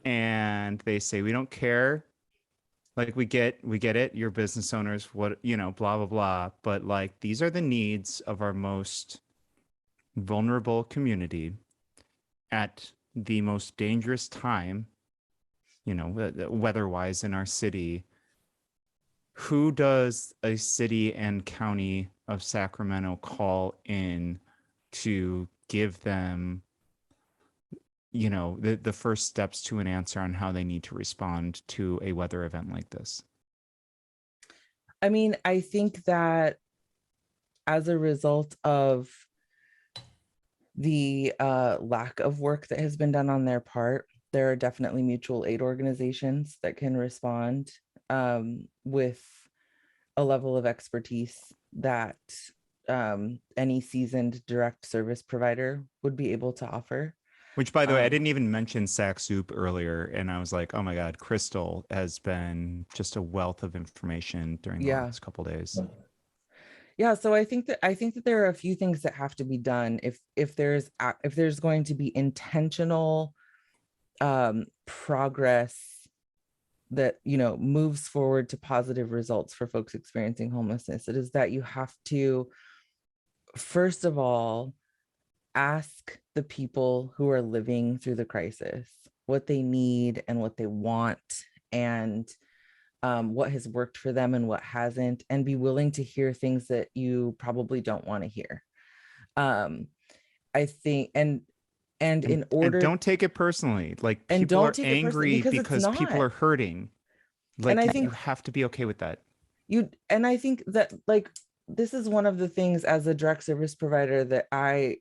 And they say, we don't care. We get it. You're business owners, blah, blah, blah. But these are the needs of our most vulnerable community at the most dangerous time, weather-wise in our city. Who does a city and county of Sacramento call in to give them, the first steps to an answer on how they need to respond to a weather event like this? I think that as a result of the lack of work that has been done on their part, there are definitely mutual aid organizations that can respond with a level of expertise that any seasoned direct service provider would be able to offer. Which, by the way, I didn't even mention Sac Soup earlier, and I was like, oh my God, Crystal has been just a wealth of information during the last couple of days. Yeah, so I think that there are a few things that have to be done if there's going to be intentional progress that, you know, moves forward to positive results for folks experiencing homelessness. It is that you have to, first of all, ask the people who are living through the crisis what they need and what they want, and what has worked for them and what hasn't, and be willing to hear things that you probably don't want to hear. I think, and in order, and don't take it personally. Like, and people don't are take it personally, angry because it's because people not. are hurting. Like, And I you think have to be okay with that. and I think that, like, this is one of the things as a direct service provider that I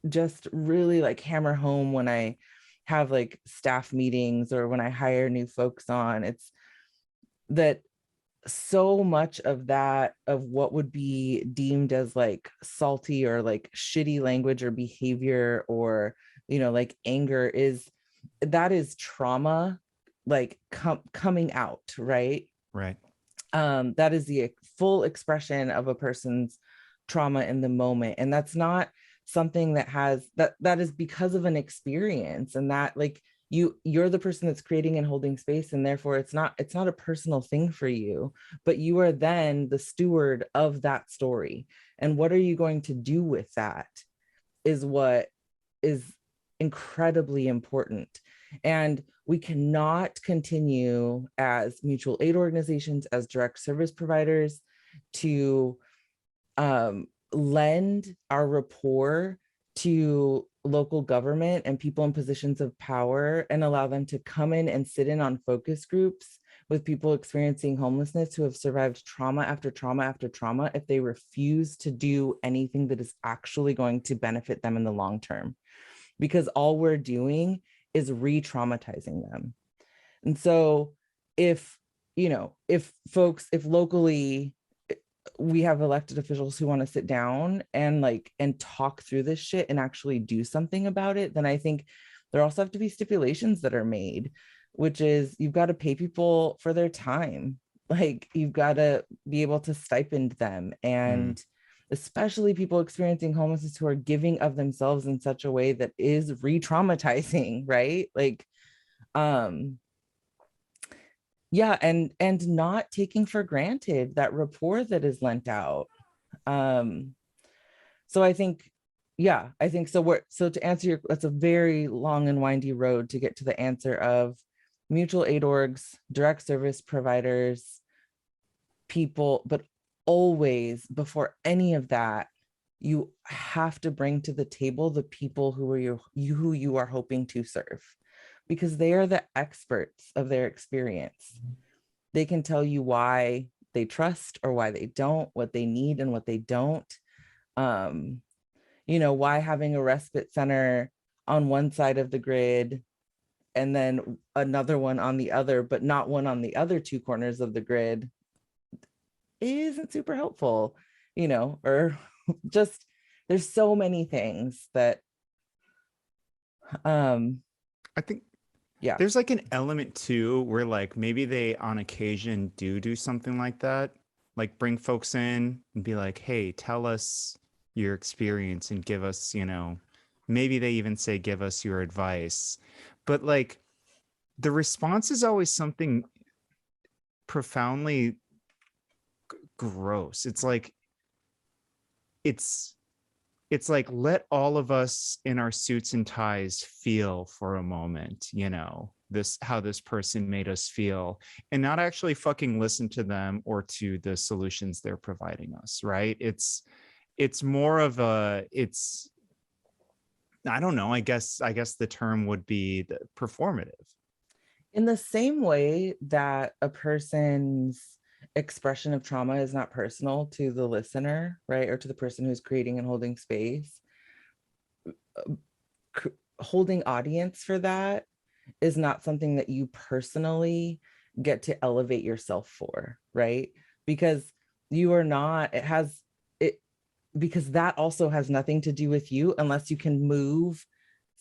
just really like hammer home when I have like staff meetings or when I hire new folks on. It's that so much of what would be deemed as like salty or like shitty language or behavior, or, you know, like anger, is trauma, like coming out, right? Right. That is the full expression of a person's trauma in the moment, and that's not something that is because of an experience, and that, like, you're the person that's creating and holding space, and therefore it's not a personal thing for you, but you are then the steward of that story, and what are you going to do with that is what is incredibly important. And we cannot continue as mutual aid organizations, as direct service providers, to lend our rapport to local government and people in positions of power and allow them to come in and sit in on focus groups with people experiencing homelessness who have survived trauma after trauma after trauma if they refuse to do anything that is actually going to benefit them in the long term, because all we're doing is re-traumatizing them. And so if locally we have elected officials who want to sit down and talk through this shit and actually do something about it, then I think there also have to be stipulations that are made, which is you've got to pay people for their time. Like, you've got to be able to stipend them, and especially people experiencing homelessness who are giving of themselves in such a way that is re-traumatizing, right? Like, yeah, and not taking for granted that rapport that is lent out. So I think so to answer your, that's a very long and windy road to get to the answer of mutual aid orgs, direct service providers, people, but always before any of that, you have to bring to the table the people who you are hoping to serve, because they are the experts of their experience. They can tell you why they trust or why they don't, what they need and what they don't. Why having a respite center on one side of the grid and then another one on the other, but not one on the other two corners of the grid, isn't super helpful, or just, there's so many things that I think yeah, there's like an element too where like maybe they on occasion do something like that, like bring folks in and be like, hey, tell us your experience and give us, maybe they even say give us your advice, but like the response is always something profoundly gross. It's like let all of us in our suits and ties feel for a moment, how this person made us feel, and not actually fucking listen to them or to the solutions they're providing us, right? It's more of I don't know, I guess the term would be performative. In the same way that a person's expression of trauma is not personal to the listener, right? Or to the person who's creating and holding space, holding audience for that is not something that you personally get to elevate yourself for, right? Because you are not, because that also has nothing to do with you unless you can move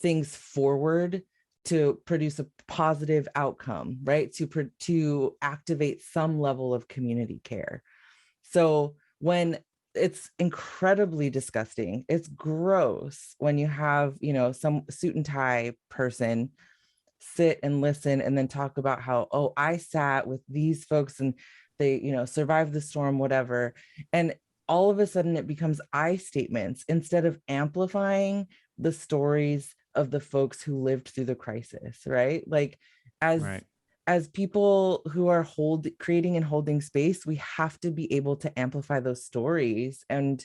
things forward to produce a positive outcome, right? To activate some level of community care. So when it's incredibly disgusting, it's gross when you have, some suit and tie person sit and listen and then talk about how, oh, I sat with these folks and they, survived the storm, whatever. And all of a sudden it becomes I statements instead of amplifying the stories of the folks who lived through the crisis, right? Like as people who are creating and holding space, we have to be able to amplify those stories and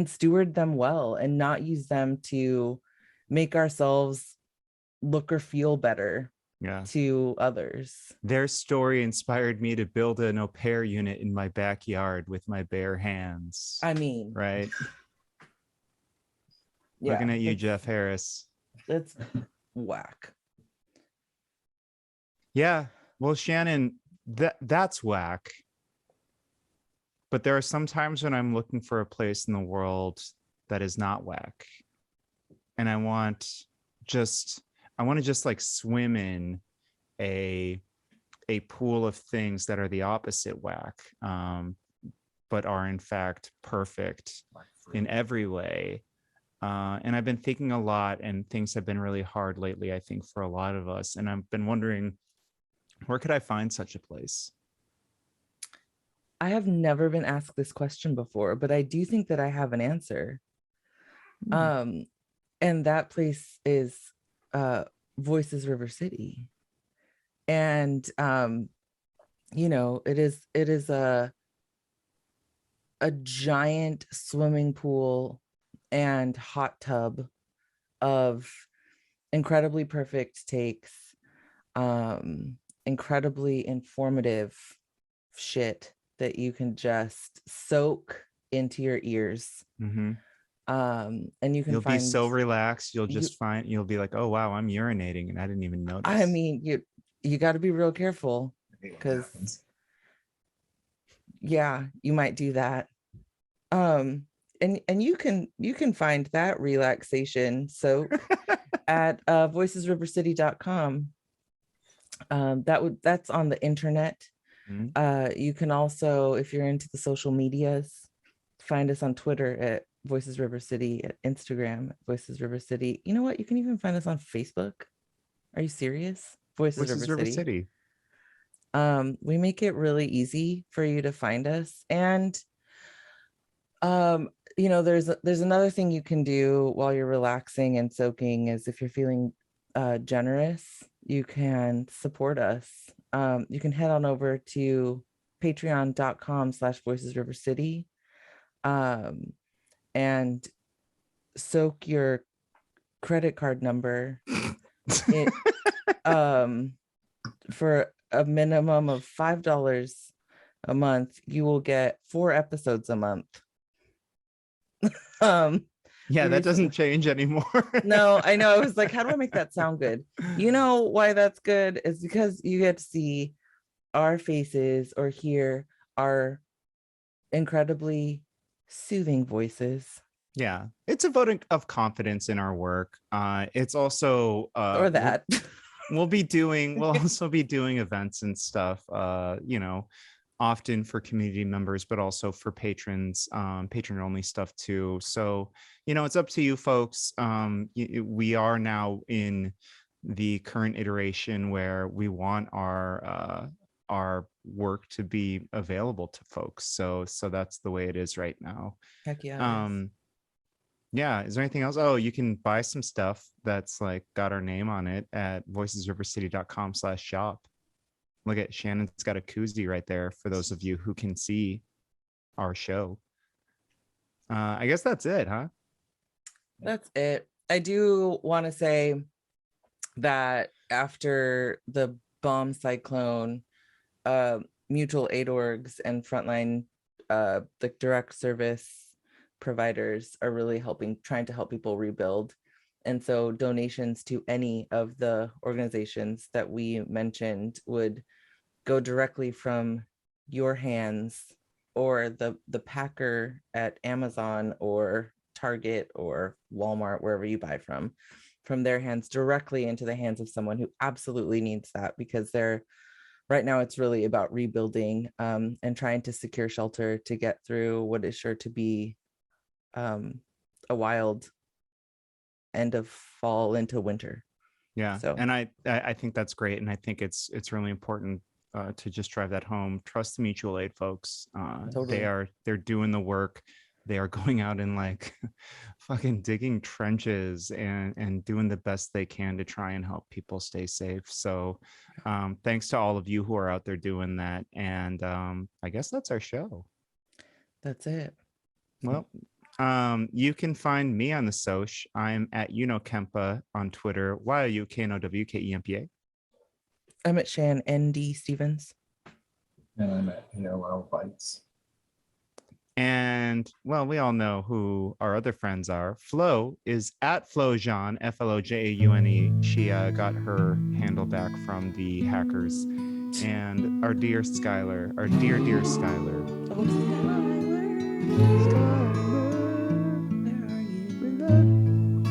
steward them well and not use them to make ourselves look or feel better to others. Their story inspired me to build an au pair unit in my backyard with my bare hands. I mean, right? Yeah, looking at you, Jeff Harris. That's whack. Yeah, well, Shannon, that's whack. But there are some times when I'm looking for a place in the world that is not whack. And I want to just like swim in a pool of things that are the opposite whack, but are in fact perfect in every way. And I've been thinking a lot, and things have been really hard lately, I think, for a lot of us. And I've been wondering, where could I find such a place? I have never been asked this question before, but I do think that I have an answer. And that place is Voices River City. And it is a giant swimming pool and hot tub of incredibly perfect takes, incredibly informative shit that you can just soak into your ears. Mm-hmm. And you'll be so relaxed, you'll be like, oh wow, I'm urinating and I didn't even notice. I mean, you got to be real careful, because you might do that. And you can find that relaxation soak at voicesrivercity.com. That's on the internet. Mm-hmm. You can also, if you're into the social medias, find us on Twitter at Voices River City, at Instagram at Voices River City. You know what? You can even find us on Facebook. Are you serious? Voices River City. We make it really easy for you to find us. And there's another thing you can do while you're relaxing and soaking, is if you're feeling generous, you can support us. You can head on over to patreon.com/voicesrivercity and soak your credit card number for a minimum of $5 a month. You will get 4 episodes a month. That doesn't change anymore. No, I know. I was like, how do I make that sound good? You know why that's good is because you get to see our faces or hear our incredibly soothing voices. Yeah, it's a vote of confidence in our work. It's also or that we'll also be doing events and stuff, often for community members, but also for patrons, patron only stuff too. So, it's up to you folks. We are now in the current iteration where we want our work to be available to folks. So that's the way it is right now. Heck yeah. Yeah. Is there anything else? Oh, you can buy some stuff that's like got our name on it at voicesrivercity.com/shop. Look at Shannon's got a koozie right there for those of you who can see our show. I guess that's it, huh? That's it. I do want to say that after the bomb cyclone, mutual aid orgs and frontline, the direct service providers are really trying to help people rebuild. And so donations to any of the organizations that we mentioned would go directly from your hands or the packer at Amazon or Target or Walmart, wherever you buy from their hands directly into the hands of someone who absolutely needs that, because right now it's really about rebuilding and trying to secure shelter to get through what is sure to be a wild end of fall into winter. Yeah. So, and I think that's great. And I think it's really important to just drive that home. Trust the mutual aid folks. Totally. They're doing the work. They are going out and like fucking digging trenches and doing the best they can to try and help people stay safe. So thanks to all of you who are out there doing that. And I guess that's our show. that's it. Well, you can find me on the Soch. I'm at Kempa on Twitter. YUKNOWKEMPA. I'm at Shan ND Stevens. And I'm at AOL Bites. And well, we all know who our other friends are. Flo is at Flojaune, FLOJAUNE. She got her handle back from the hackers. And our dear Skylar, our dear Skylar. Oh, Skylar.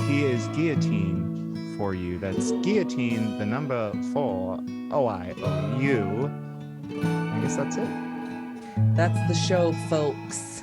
He is guillotine for you. That's guillotine, the number 4 OIOU. I guess that's it. That's the show, folks.